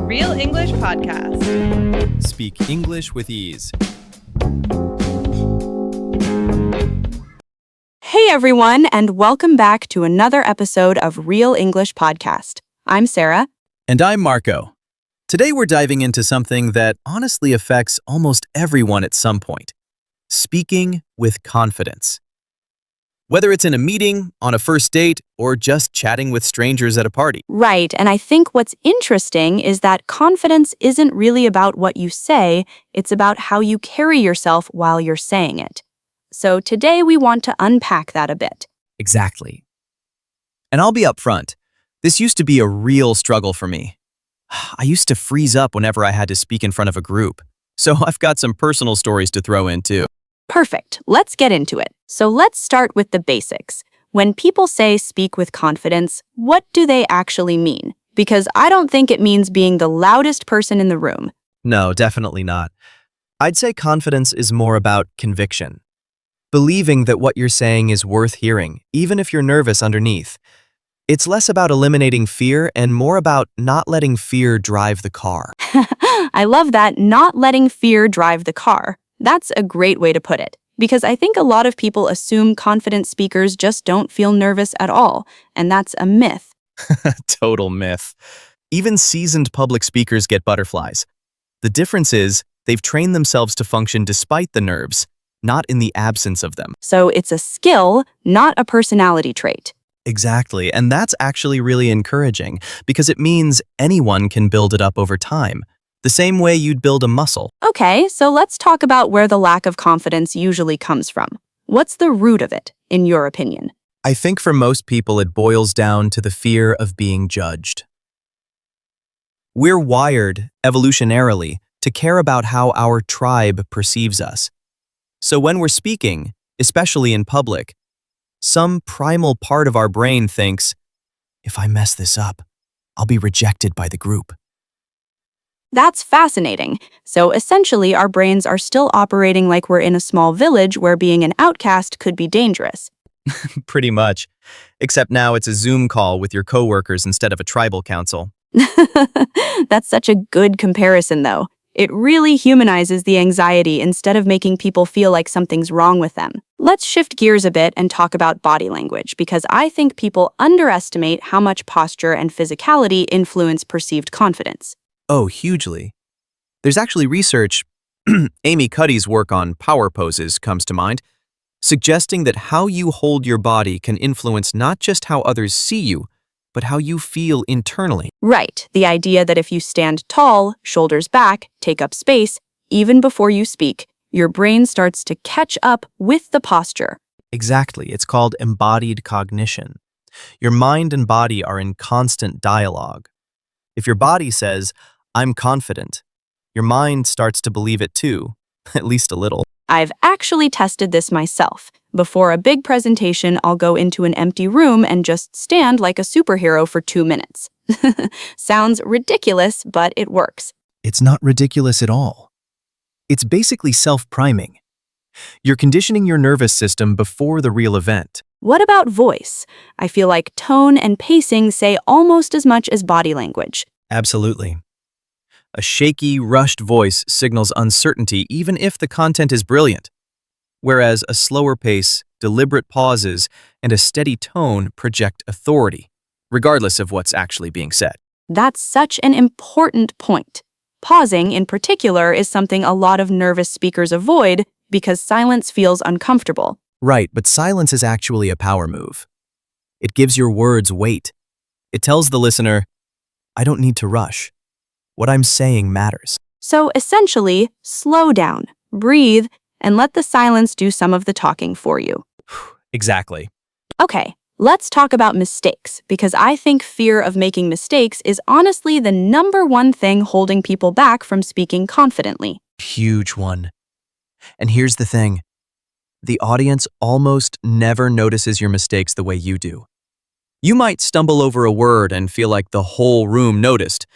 Real English Podcast. Speak English with ease. Hey everyone, and welcome back to another episode of Real English Podcast. I'm Sarah. And I'm Marco. Today we're diving into something that honestly affects almost everyone at some point. Speaking with confidence. Whether it's in a meeting, on a first date, or just chatting with strangers at a party. Right, and I think what's interesting is that confidence isn't really about what you say, it's about how you carry yourself while you're saying it. So today we want to unpack that a bit. Exactly. And I'll be upfront. This used to be a real struggle for me. I used to freeze up whenever I had to speak in front of a group. So I've got some personal stories to throw in too. Perfect. Let's get into it. So let's start with the basics. When people say speak with confidence, what do they actually mean? Because I don't think it means being the loudest person in the room. No, definitely not. I'd say confidence is more about conviction. Believing that what you're saying is worth hearing, even if you're nervous underneath. It's less about eliminating fear and more about not letting fear drive the car. I love that, not letting fear drive the car. That's a great way to put it, because I think a lot of people assume confident speakers just don't feel nervous at all, and that's a myth. Total myth. Even seasoned public speakers get butterflies. The difference is they've trained themselves to function despite the nerves, not in the absence of them. So it's a skill, not a personality trait. Exactly, and that's actually really encouraging because it means anyone can build it up over time, the same way you'd build a muscle. Okay, so let's talk about where the lack of confidence usually comes from. What's the root of it, in your opinion? I think for most people it boils down to the fear of being judged. We're wired, evolutionarily, to care about how our tribe perceives us. So when we're speaking, especially in public, some primal part of our brain thinks, if I mess this up, I'll be rejected by the group. That's fascinating. So essentially, our brains are still operating like we're in a small village where being an outcast could be dangerous. Pretty much. Except now it's a Zoom call with your coworkers instead of a tribal council. That's such a good comparison, though. It really humanizes the anxiety instead of making people feel like something's wrong with them. Let's shift gears a bit and talk about body language, because I think people underestimate how much posture and physicality influence perceived confidence. Oh, hugely. There's actually research, Amy Cuddy's work on power poses comes to mind, suggesting that how you hold your body can influence not just how others see you, but how you feel internally. Right, the idea that if you stand tall, shoulders back, take up space, even before you speak, your brain starts to catch up with the posture. Exactly, it's called embodied cognition. Your mind and body are in constant dialogue. If your body says, I'm confident, your mind starts to believe it too, at least a little. I've actually tested this myself. Before a big presentation, I'll go into an empty room and just stand like a superhero for 2 minutes. Sounds ridiculous, but it works. It's not ridiculous at all. It's basically self-priming. You're conditioning your nervous system before the real event. What about voice? I feel like tone and pacing say almost as much as body language. Absolutely. A shaky, rushed voice signals uncertainty even if the content is brilliant, whereas a slower pace, deliberate pauses, and a steady tone project authority, regardless of what's actually being said. That's such an important point. Pausing, in particular, is something a lot of nervous speakers avoid because silence feels uncomfortable. Right, but silence is actually a power move. It gives your words weight. It tells the listener, I don't need to rush. What I'm saying matters. So essentially, slow down, breathe, and let the silence do some of the talking for you. Exactly. Okay, let's talk about mistakes, because I think fear of making mistakes is honestly the #1 thing holding people back from speaking confidently. Huge one. And here's the thing. The audience almost never notices your mistakes the way you do. You might stumble over a word and feel like the whole room noticed,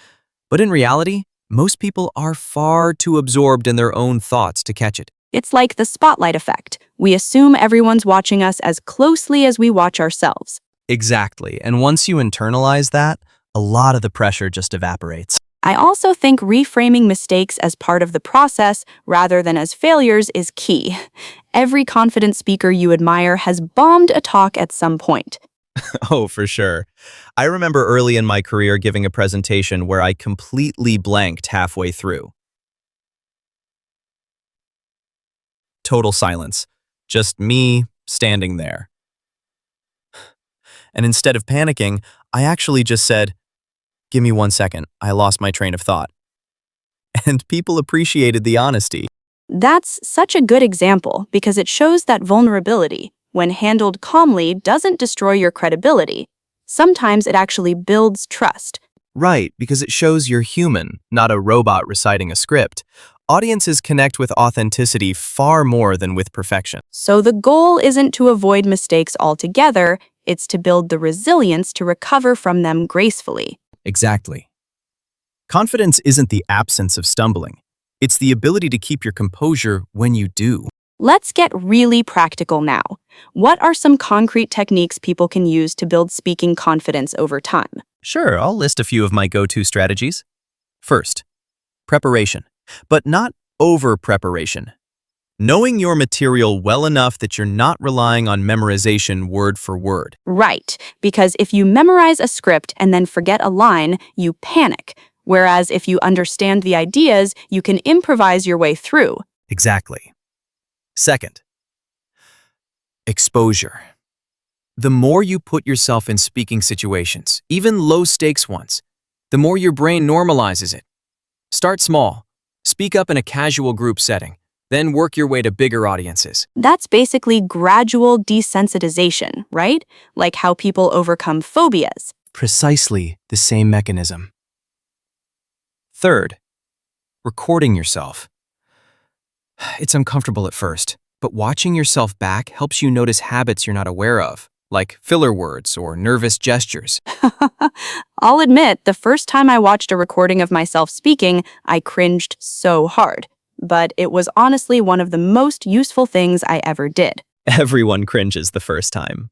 but in reality, most people are far too absorbed in their own thoughts to catch it. It's like the spotlight effect. We assume everyone's watching us as closely as we watch ourselves. Exactly, and once you internalize that, a lot of the pressure just evaporates. I also think reframing mistakes as part of the process rather than as failures is key. Every confident speaker you admire has bombed a talk at some point. Oh, for sure. I remember early in my career giving a presentation where I completely blanked halfway through. Total silence. Just me standing there. And instead of panicking, I actually just said, "Give me 1 second, I lost my train of thought." And people appreciated the honesty. That's such a good example because it shows that vulnerability, when handled calmly, doesn't destroy your credibility. Sometimes it actually builds trust. Right, because it shows you're human, not a robot reciting a script. Audiences connect with authenticity far more than with perfection. So the goal isn't to avoid mistakes altogether, it's to build the resilience to recover from them gracefully. Exactly. Confidence isn't the absence of stumbling. It's the ability to keep your composure when you do. Let's get really practical now. What are some concrete techniques people can use to build speaking confidence over time? Sure, I'll list a few of my go-to strategies. First, preparation, but not over-preparation. Knowing your material well enough that you're not relying on memorization word for word. Right, because if you memorize a script and then forget a line, you panic. Whereas if you understand the ideas, you can improvise your way through. Exactly. Second, exposure. The more you put yourself in speaking situations, even low-stakes ones, the more your brain normalizes it. Start small. Speak up in a casual group setting, then work your way to bigger audiences. That's basically gradual desensitization, right? Like how people overcome phobias. Precisely the same mechanism. Third, recording yourself. It's uncomfortable at first, but watching yourself back helps you notice habits you're not aware of, like filler words or nervous gestures. I'll admit, the first time I watched a recording of myself speaking, I cringed so hard. But it was honestly one of the most useful things I ever did. Everyone cringes the first time.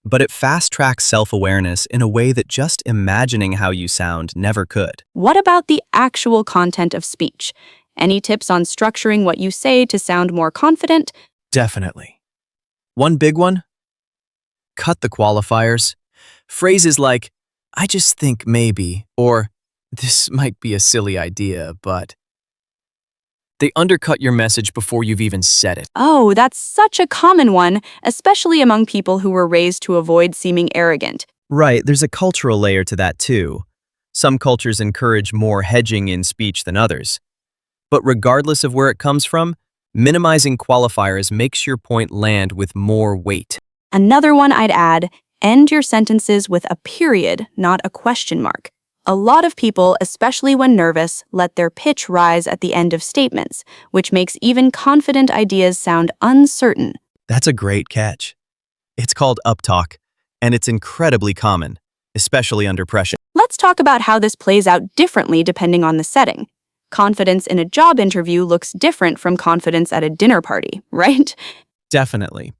But it fast-tracks self-awareness in a way that just imagining how you sound never could. What about the actual content of speech? Any tips on structuring what you say to sound more confident? Definitely. One big one? Cut the qualifiers. Phrases like, "I just think maybe," or "This might be a silly idea, but..." They undercut your message before you've even said it. Oh, that's such a common one, especially among people who were raised to avoid seeming arrogant. Right, there's a cultural layer to that too. Some cultures encourage more hedging in speech than others. But regardless of where it comes from, minimizing qualifiers makes your point land with more weight. Another one I'd add, end your sentences with a period, not a question mark. A lot of people, especially when nervous, let their pitch rise at the end of statements, which makes even confident ideas sound uncertain. That's a great catch. It's called uptalk, and it's incredibly common, especially under pressure. Let's talk about how this plays out differently depending on the setting. Confidence in a job interview looks different from confidence at a dinner party, right? Definitely.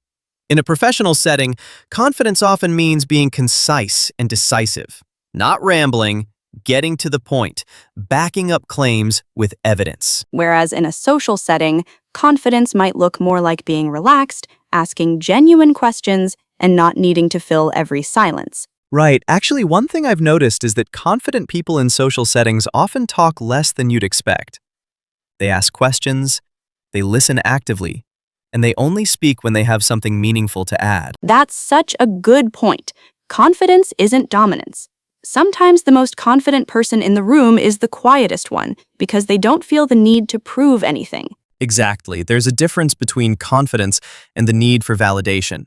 In a professional setting, confidence often means being concise and decisive, not rambling, getting to the point, backing up claims with evidence. Whereas in a social setting, confidence might look more like being relaxed, asking genuine questions, and not needing to fill every silence. Right. Actually, one thing I've noticed is that confident people in social settings often talk less than you'd expect. They ask questions, they listen actively, and they only speak when they have something meaningful to add. That's such a good point. Confidence isn't dominance. Sometimes the most confident person in the room is the quietest one because they don't feel the need to prove anything. Exactly. There's a difference between confidence and the need for validation.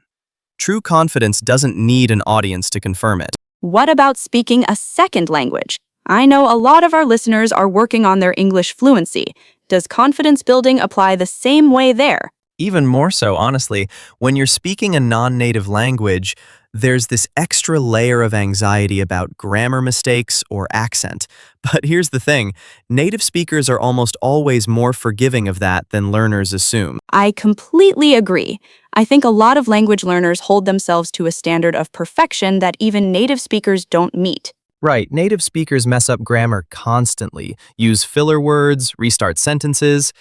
True confidence doesn't need an audience to confirm it. What about speaking a second language? I know a lot of our listeners are working on their English fluency. Does confidence building apply the same way there? Even more so, honestly, when you're speaking a non-native language, there's this extra layer of anxiety about grammar mistakes or accent. But here's the thing, native speakers are almost always more forgiving of that than learners assume. I completely agree. I think a lot of language learners hold themselves to a standard of perfection that even native speakers don't meet. Right, native speakers mess up grammar constantly, use filler words, restart sentences.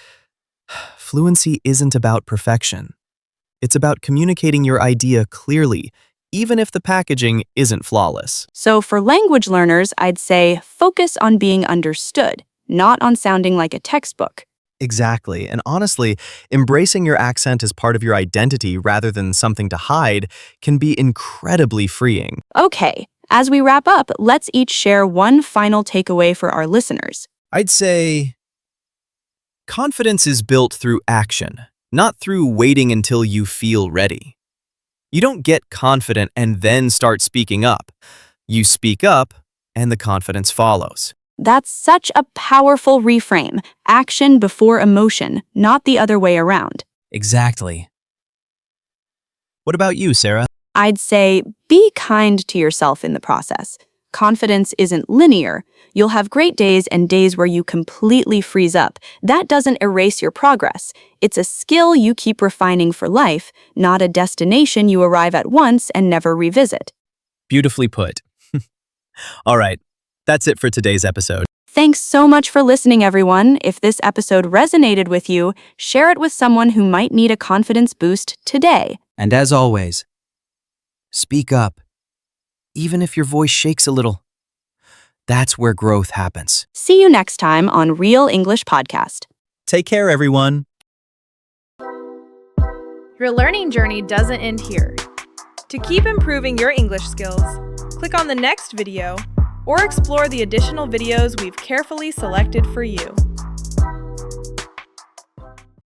Fluency isn't about perfection. It's about communicating your idea clearly, even if the packaging isn't flawless. So for language learners, I'd say focus on being understood, not on sounding like a textbook. Exactly, and honestly, embracing your accent as part of your identity rather than something to hide can be incredibly freeing. Okay, as we wrap up, let's each share one final takeaway for our listeners. I'd say confidence is built through action, not through waiting until you feel ready. You don't get confident and then start speaking up. You speak up, and the confidence follows. That's such a powerful reframe. Action before emotion, not the other way around. Exactly. What about you, Sarah? I'd say be kind to yourself in the process. Confidence isn't linear. You'll have great days and days where you completely freeze up. That doesn't erase your progress. It's a skill you keep refining for life, not a destination you arrive at once and never revisit. Beautifully put. All right, that's it for today's episode. Thanks so much for listening, everyone. If this episode resonated with you, share it with someone who might need a confidence boost today. And as always, speak up, even if your voice shakes a little. That's where growth happens. See you next time on Real English Podcast. Take care, everyone. Your learning journey doesn't end here. To keep improving your English skills, click on the next video or explore the additional videos we've carefully selected for you.